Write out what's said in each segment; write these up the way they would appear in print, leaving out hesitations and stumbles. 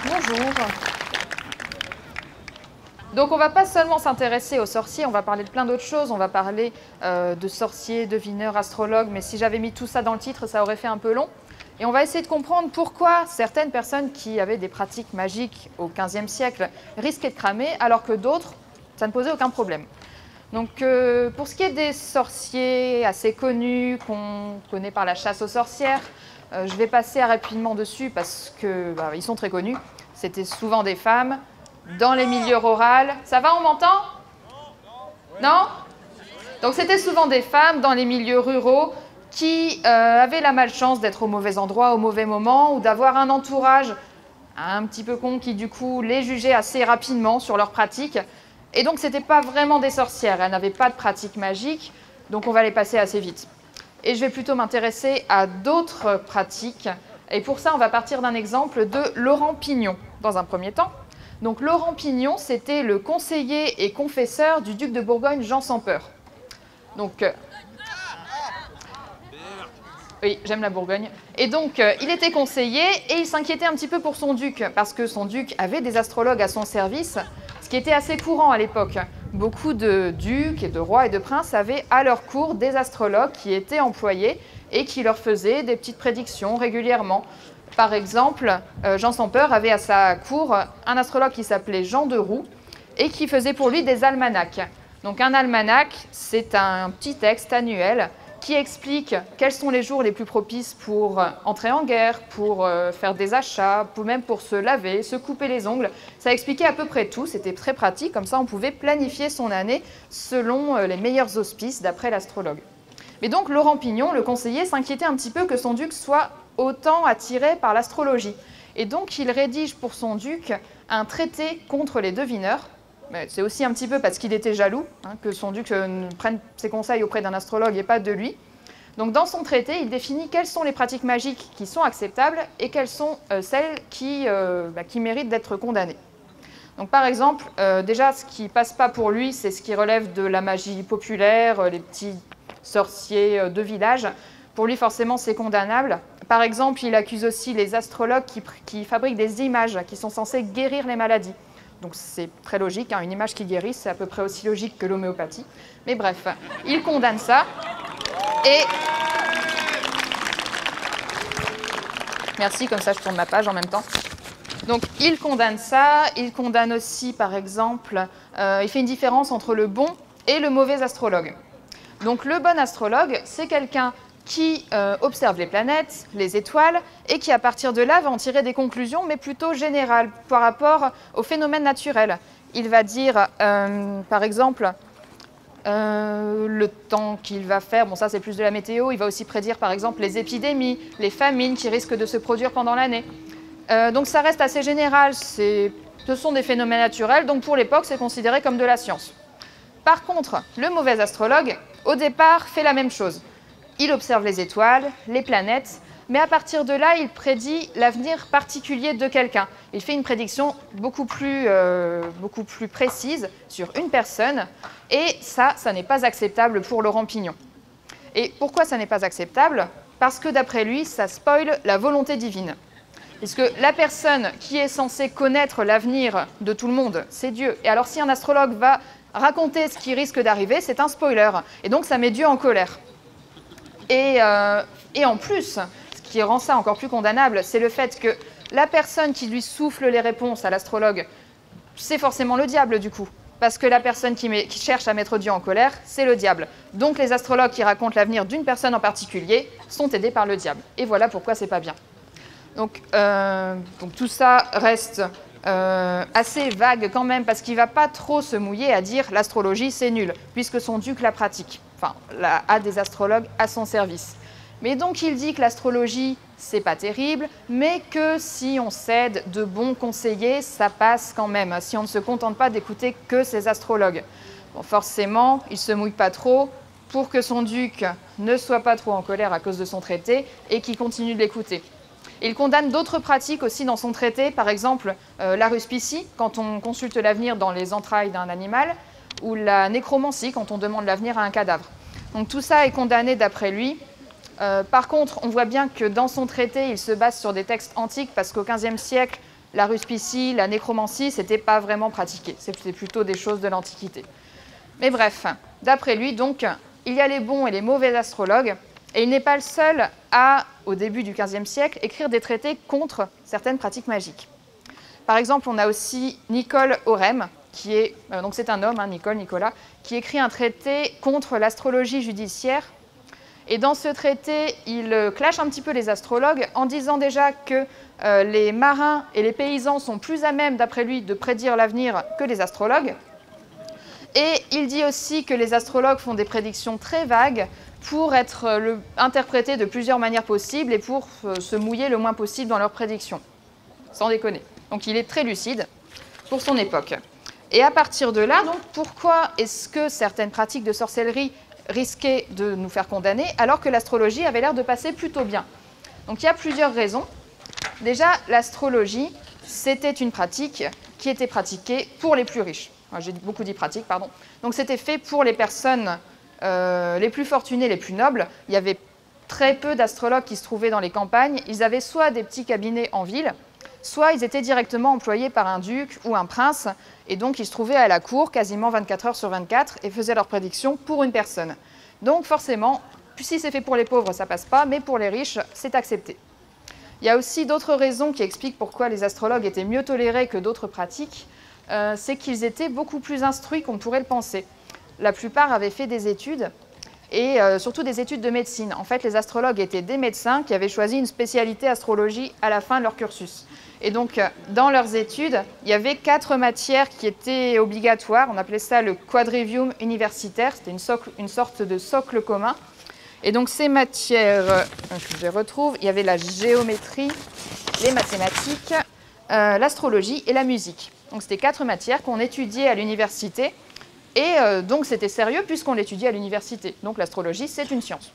Bonjour. Donc on ne va pas seulement s'intéresser aux sorciers, on va parler de plein d'autres choses. On va parler de sorciers, devineurs, astrologues, mais si j'avais mis tout ça dans le titre, ça aurait fait un peu long. Et on va essayer de comprendre pourquoi certaines personnes qui avaient des pratiques magiques au XVe siècle risquaient de cramer, alors que d'autres, ça ne posait aucun problème. Donc pour ce qui est des sorciers assez connus, qu'on connaît par la chasse aux sorcières, je vais passer rapidement dessus parce qu'ils sont très connus. C'était souvent des femmes, dans les milieux ruraux. Ça va, on m'entend? Non? Donc c'était souvent des femmes dans les milieux ruraux qui avaient la malchance d'être au mauvais endroit, au mauvais moment, ou d'avoir un entourage un petit peu con qui du coup les jugeait assez rapidement sur leurs pratiques. Et donc ce n'étaient pas vraiment des sorcières, elles n'avaient pas de pratique magique, donc on va les passer assez vite. Et je vais plutôt m'intéresser à d'autres pratiques. Et pour ça, on va partir d'un exemple de Laurent Pignon, dans un premier temps. Donc Laurent Pignon, c'était le conseiller et confesseur du duc de Bourgogne, Jean sans Peur. Donc, oui, j'aime la Bourgogne. Et donc, il était conseiller et il s'inquiétait un petit peu pour son duc, parce que son duc avait des astrologues à son service, ce qui était assez courant à l'époque. Beaucoup de ducs et de rois et de princes avaient à leur cour des astrologues qui étaient employés et qui leur faisaient des petites prédictions régulièrement. Par exemple, Jean sans Peur avait à sa cour un astrologue qui s'appelait Jean de Roux et qui faisait pour lui des almanachs. Donc un almanach, c'est un petit texte annuel qui explique quels sont les jours les plus propices pour entrer en guerre, pour faire des achats, même pour se laver, se couper les ongles. Ça expliquait à peu près tout, c'était très pratique, comme ça on pouvait planifier son année selon les meilleurs auspices d'après l'astrologue. Mais donc Laurent Pignon, le conseiller, s'inquiétait un petit peu que son duc soit autant attiré par l'astrologie. Et donc il rédige pour son duc un traité contre les devineurs. C'est aussi un petit peu parce qu'il était jaloux, que son duc prenne ses conseils auprès d'un astrologue et pas de lui. Donc dans son traité, il définit quelles sont les pratiques magiques qui sont acceptables et quelles sont celles qui méritent d'être condamnées. Donc par exemple, déjà ce qui ne passe pas pour lui, c'est ce qui relève de la magie populaire, les petits sorciers de village. Pour lui, forcément, c'est condamnable. Par exemple, il accuse aussi les astrologues qui fabriquent des images qui sont censées guérir les maladies. Donc c'est très logique, une image qui guérit, c'est à peu près aussi logique que l'homéopathie. Mais bref, il condamne ça. Et... Merci, comme ça je tourne ma page en même temps. Donc il condamne ça, il condamne aussi, par exemple, il fait une différence entre le bon et le mauvais astrologue. Donc le bon astrologue, c'est quelqu'un qui observe les planètes, les étoiles, et qui à partir de là va en tirer des conclusions, mais plutôt générales, par rapport aux phénomènes naturels. Il va dire, par exemple, le temps qu'il va faire, bon ça c'est plus de la météo, il va aussi prédire par exemple les épidémies, les famines qui risquent de se produire pendant l'année. Donc ça reste assez général, ce sont des phénomènes naturels, donc pour l'époque c'est considéré comme de la science. Par contre, le mauvais astrologue, au départ, fait la même chose. Il observe les étoiles, les planètes, mais à partir de là, il prédit l'avenir particulier de quelqu'un. Il fait une prédiction beaucoup plus précise sur une personne, et ça n'est pas acceptable pour Laurent Pignon. Et pourquoi ça n'est pas acceptable? Parce que d'après lui, ça spoile la volonté divine. Puisque la personne qui est censée connaître l'avenir de tout le monde, c'est Dieu. Et alors si un astrologue va raconter ce qui risque d'arriver, c'est un spoiler. Et donc ça met Dieu en colère. Et en plus, ce qui rend ça encore plus condamnable, c'est le fait que la personne qui lui souffle les réponses à l'astrologue, c'est forcément le diable du coup. Parce que la personne qui cherche à mettre Dieu en colère, c'est le diable. Donc les astrologues qui racontent l'avenir d'une personne en particulier sont aidés par le diable. Et voilà pourquoi c'est pas bien. Donc tout ça reste assez vague quand même, parce qu'il ne va pas trop se mouiller à dire l'astrologie c'est nul, puisque son duc la pratique, enfin a des astrologues à son service. Mais donc il dit que l'astrologie c'est pas terrible, mais que si on cède de bons conseillers, ça passe quand même, si on ne se contente pas d'écouter que ses astrologues. Bon, forcément, il ne se mouille pas trop pour que son duc ne soit pas trop en colère à cause de son traité et qu'il continue de l'écouter. Il condamne d'autres pratiques aussi dans son traité, par exemple la ruspicie, quand on consulte l'avenir dans les entrailles d'un animal, ou la nécromancie, quand on demande l'avenir à un cadavre. Donc tout ça est condamné d'après lui. Par contre, on voit bien que dans son traité, il se base sur des textes antiques, parce qu'au XVe siècle, la ruspicie, la nécromancie, ce n'était pas vraiment pratiqué. C'était plutôt des choses de l'Antiquité. Mais bref, d'après lui, donc, il y a les bons et les mauvais astrologues, et il n'est pas le seul à, au début du XVe siècle, écrire des traités contre certaines pratiques magiques. Par exemple, on a aussi Nicole Orem, qui est, donc c'est un homme, hein, Nicolas, qui écrit un traité contre l'astrologie judiciaire. Et dans ce traité, il clash un petit peu les astrologues en disant déjà que les marins et les paysans sont plus à même, d'après lui, de prédire l'avenir que les astrologues. Et il dit aussi que les astrologues font des prédictions très vagues pour être interprétées de plusieurs manières possibles et pour se mouiller le moins possible dans leurs prédictions. Sans déconner. Donc il est très lucide pour son époque. Et à partir de là, donc, pourquoi est-ce que certaines pratiques de sorcellerie risquaient de nous faire condamner alors que l'astrologie avait l'air de passer plutôt bien? Donc il y a plusieurs raisons. Déjà, l'astrologie, c'était une pratique qui était pratiquée pour les plus riches. J'ai beaucoup dit pratique, pardon. Donc c'était fait pour les personnes les plus fortunées, les plus nobles. Il y avait très peu d'astrologues qui se trouvaient dans les campagnes. Ils avaient soit des petits cabinets en ville, soit ils étaient directement employés par un duc ou un prince, et donc ils se trouvaient à la cour quasiment 24 heures sur 24 et faisaient leurs prédictions pour une personne. Donc forcément, si c'est fait pour les pauvres, ça passe pas, mais pour les riches, c'est accepté. Il y a aussi d'autres raisons qui expliquent pourquoi les astrologues étaient mieux tolérés que d'autres pratiques. C'est qu'ils étaient beaucoup plus instruits qu'on pourrait le penser. La plupart avaient fait des études, et surtout des études de médecine. En fait, les astrologues étaient des médecins qui avaient choisi une spécialité astrologie à la fin de leur cursus. Et donc, dans leurs études, il y avait 4 matières qui étaient obligatoires. On appelait ça le quadrivium universitaire. C'était une sorte de socle commun. Et donc, ces matières, je les retrouve, il y avait la géométrie, les mathématiques, l'astrologie et la musique. Donc, c'était 4 matières qu'on étudiait à l'université. Et donc, c'était sérieux puisqu'on l'étudiait à l'université. Donc, l'astrologie, c'est une science,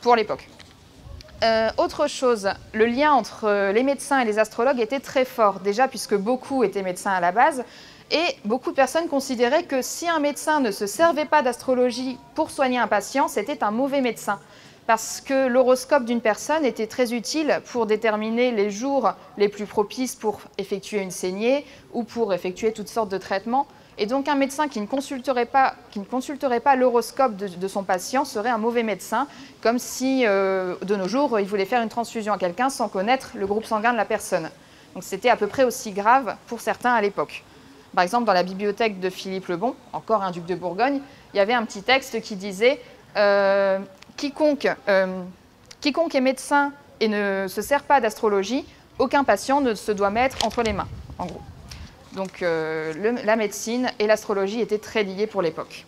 pour l'époque. Autre chose, le lien entre les médecins et les astrologues était très fort, déjà puisque beaucoup étaient médecins à la base, et beaucoup de personnes considéraient que si un médecin ne se servait pas d'astrologie pour soigner un patient, c'était un mauvais médecin. Parce que l'horoscope d'une personne était très utile pour déterminer les jours les plus propices pour effectuer une saignée ou pour effectuer toutes sortes de traitements. Et donc un médecin qui ne consulterait pas l'horoscope de son patient serait un mauvais médecin, comme si de nos jours il voulait faire une transfusion à quelqu'un sans connaître le groupe sanguin de la personne. Donc c'était à peu près aussi grave pour certains à l'époque. Par exemple, dans la bibliothèque de Philippe le Bon, encore un duc de Bourgogne, il y avait un petit texte qui disait quiconque est médecin et ne se sert pas d'astrologie, aucun patient ne se doit mettre entre les mains, en gros. Donc la médecine et l'astrologie étaient très liées pour l'époque.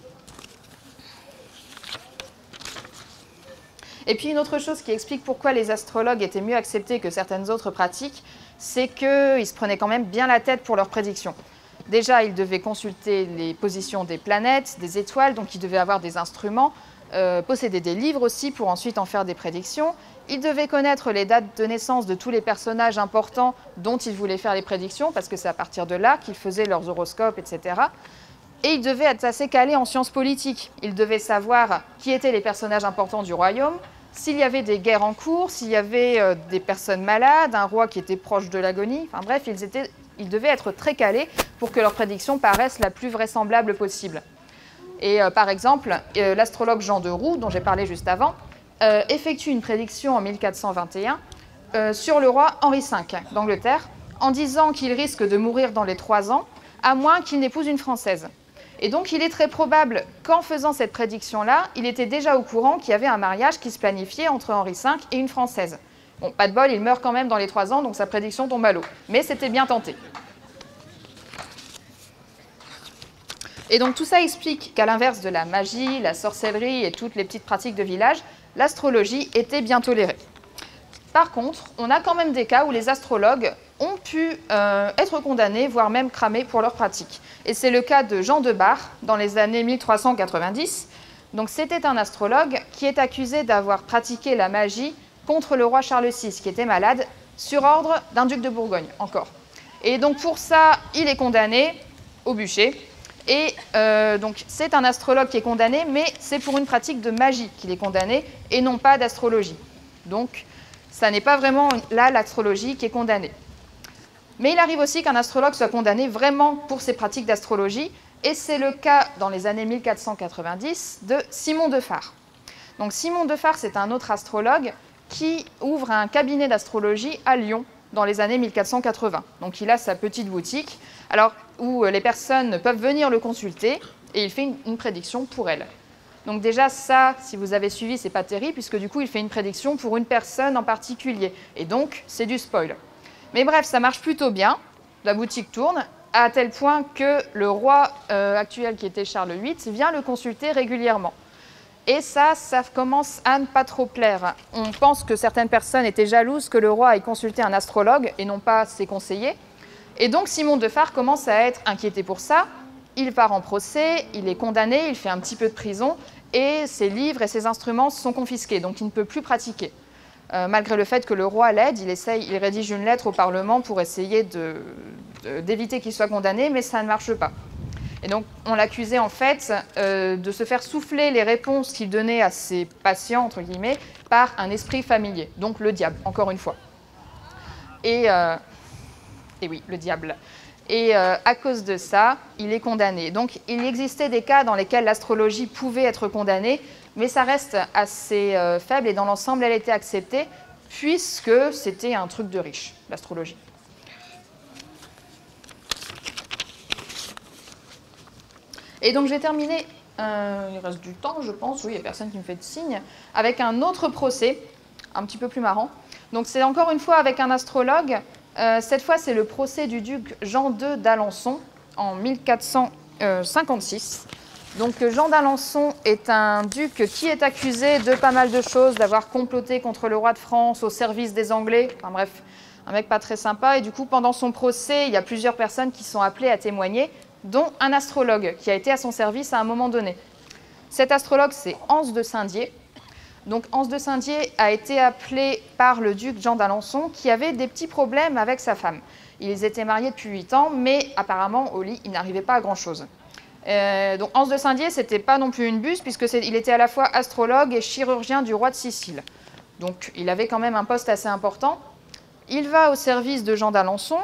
Et puis une autre chose qui explique pourquoi les astrologues étaient mieux acceptés que certaines autres pratiques, c'est qu'ils se prenaient quand même bien la tête pour leurs prédictions. Déjà, ils devaient consulter les positions des planètes, des étoiles, donc ils devaient avoir des instruments, posséder des livres aussi pour ensuite en faire des prédictions. Ils devaient connaître les dates de naissance de tous les personnages importants dont ils voulaient faire les prédictions, parce que c'est à partir de là qu'ils faisaient leurs horoscopes, etc. Et ils devaient être assez calés en sciences politiques. Ils devaient savoir qui étaient les personnages importants du royaume, s'il y avait des guerres en cours, s'il y avait des personnes malades, un roi qui était proche de l'agonie. Enfin bref, ils devaient être très calés pour que leurs prédictions paraissent la plus vraisemblable possible. Et par exemple, l'astrologue Jean de Roux, dont j'ai parlé juste avant, effectue une prédiction en 1421 sur le roi Henri V d'Angleterre, en disant qu'il risque de mourir dans les 3 ans, à moins qu'il n'épouse une Française. Et donc il est très probable qu'en faisant cette prédiction-là, il était déjà au courant qu'il y avait un mariage qui se planifiait entre Henri V et une Française. Bon, pas de bol, il meurt quand même dans les 3 ans, donc sa prédiction tombe à l'eau. Mais c'était bien tenté. Et donc tout ça explique qu'à l'inverse de la magie, la sorcellerie et toutes les petites pratiques de village, l'astrologie était bien tolérée. Par contre, on a quand même des cas où les astrologues ont pu être condamnés, voire même cramés pour leurs pratiques. Et c'est le cas de Jean de Bar, dans les années 1390. Donc c'était un astrologue qui est accusé d'avoir pratiqué la magie contre le roi Charles VI, qui était malade, sur ordre d'un duc de Bourgogne, encore. Et donc pour ça, il est condamné au bûcher. Et donc c'est un astrologue qui est condamné, mais c'est pour une pratique de magie qu'il est condamné, et non pas d'astrologie. Donc ça n'est pas vraiment là l'astrologie qui est condamnée. Mais il arrive aussi qu'un astrologue soit condamné vraiment pour ses pratiques d'astrologie, et c'est le cas dans les années 1490 de Simon de Farre. Donc Simon de Farre, c'est un autre astrologue qui ouvre un cabinet d'astrologie à Lyon dans les années 1480. Donc il a sa petite boutique où les personnes peuvent venir le consulter et il fait une prédiction pour elles. Donc déjà ça, si vous avez suivi, c'est pas terrible puisque du coup il fait une prédiction pour une personne en particulier. Et donc c'est du spoil. Mais bref, ça marche plutôt bien, la boutique tourne, à tel point que le roi actuel qui était Charles VIII vient le consulter régulièrement. Et ça commence à ne pas trop plaire. On pense que certaines personnes étaient jalouses que le roi ait consulté un astrologue et non pas ses conseillers. Et donc Simon de Farre commence à être inquiété pour ça. Il part en procès, il est condamné, il fait un petit peu de prison et ses livres et ses instruments sont confisqués, donc il ne peut plus pratiquer. Malgré le fait que le roi l'aide, il rédige une lettre au Parlement pour essayer d'éviter qu'il soit condamné, mais ça ne marche pas. Et donc, on l'accusait en fait de se faire souffler les réponses qu'il donnait à ses patients, entre guillemets, par un esprit familier, donc le diable, encore une fois. Et oui, le diable. Et à cause de ça, il est condamné. Donc, il existait des cas dans lesquels l'astrologie pouvait être condamnée, mais ça reste assez faible et dans l'ensemble, elle était acceptée, puisque c'était un truc de riche, l'astrologie. Et donc, je vais terminer, il reste du temps, je pense, oui, il n'y a personne qui me fait de signe, avec un autre procès, un petit peu plus marrant. Donc, c'est encore une fois avec un astrologue. Cette fois, c'est le procès du duc Jean II d'Alençon en 1456. Donc, Jean d'Alençon est un duc qui est accusé de pas mal de choses, d'avoir comploté contre le roi de France au service des Anglais. Enfin bref, un mec pas très sympa. Et du coup, pendant son procès, il y a plusieurs personnes qui sont appelées à témoigner, dont un astrologue qui a été à son service à un moment donné. Cet astrologue, c'est Hans de Saint-Dié. Donc Hans de Saint-Dié a été appelé par le duc Jean d'Alençon qui avait des petits problèmes avec sa femme. Ils étaient mariés depuis 8 ans, mais apparemment au lit, il n'arrivait pas à grand-chose. Donc Hans de Saint-Dié, c'était pas non plus une buse, puisqu'il était à la fois astrologue et chirurgien du roi de Sicile. Donc il avait quand même un poste assez important. Il va au service de Jean d'Alençon,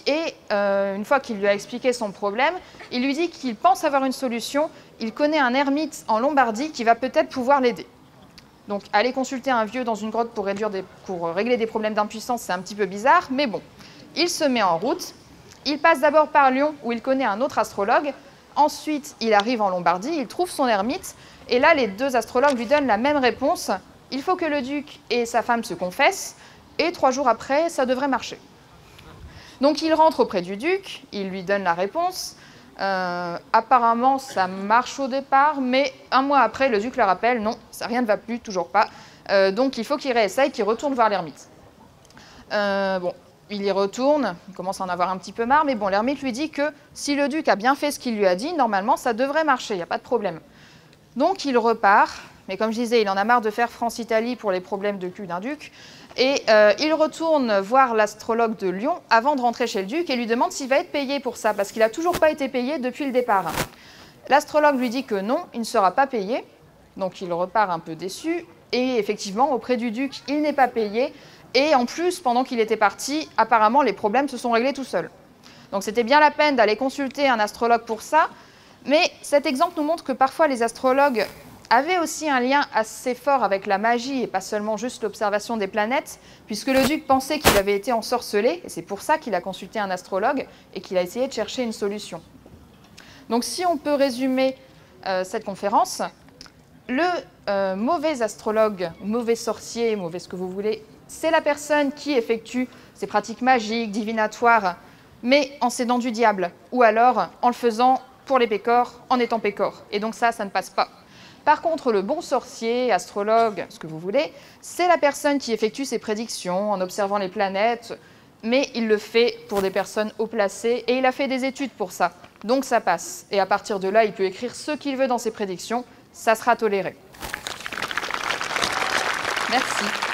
et une fois qu'il lui a expliqué son problème, il lui dit qu'il pense avoir une solution. Il connaît un ermite en Lombardie qui va peut-être pouvoir l'aider. Donc aller consulter un vieux dans une grotte pour régler des problèmes d'impuissance, c'est un petit peu bizarre, mais bon. Il se met en route. Il passe d'abord par Lyon, où il connaît un autre astrologue. Ensuite, il arrive en Lombardie, il trouve son ermite. Et là, les deux astrologues lui donnent la même réponse. Il faut que le duc et sa femme se confessent. Et 3 jours après, ça devrait marcher. Donc il rentre auprès du duc, il lui donne la réponse. Apparemment, ça marche au départ, mais 1 mois après, le duc le rappelle, non, ça, rien ne va plus, toujours pas. Donc il faut qu'il réessaye, qu'il retourne voir l'ermite. Bon, il y retourne, il commence à en avoir un petit peu marre, mais bon, l'ermite lui dit que si le duc a bien fait ce qu'il lui a dit, normalement, ça devrait marcher, il n'y a pas de problème. Donc il repart, mais comme je disais, il en a marre de faire France-Italie pour les problèmes de cul d'un duc. Et il retourne voir l'astrologue de Lyon avant de rentrer chez le duc et lui demande s'il va être payé pour ça, parce qu'il n'a toujours pas été payé depuis le départ. L'astrologue lui dit que non, il ne sera pas payé, donc il repart un peu déçu. Et effectivement, auprès du duc, il n'est pas payé. Et en plus, pendant qu'il était parti, apparemment, les problèmes se sont réglés tout seuls. Donc c'était bien la peine d'aller consulter un astrologue pour ça. Mais cet exemple nous montre que parfois les astrologues avait aussi un lien assez fort avec la magie et pas seulement juste l'observation des planètes, puisque le duc pensait qu'il avait été ensorcelé, et c'est pour ça qu'il a consulté un astrologue et qu'il a essayé de chercher une solution. Donc si on peut résumer cette conférence, le mauvais astrologue, mauvais sorcier, mauvais ce que vous voulez, c'est la personne qui effectue ses pratiques magiques, divinatoires, mais en s'aidant du diable, ou alors en le faisant pour les pécores, en étant pécore. Et donc ça ne passe pas. Par contre, le bon sorcier, astrologue, ce que vous voulez, c'est la personne qui effectue ses prédictions en observant les planètes, mais il le fait pour des personnes haut placées et il a fait des études pour ça. Donc ça passe. Et à partir de là, il peut écrire ce qu'il veut dans ses prédictions, ça sera toléré. Merci.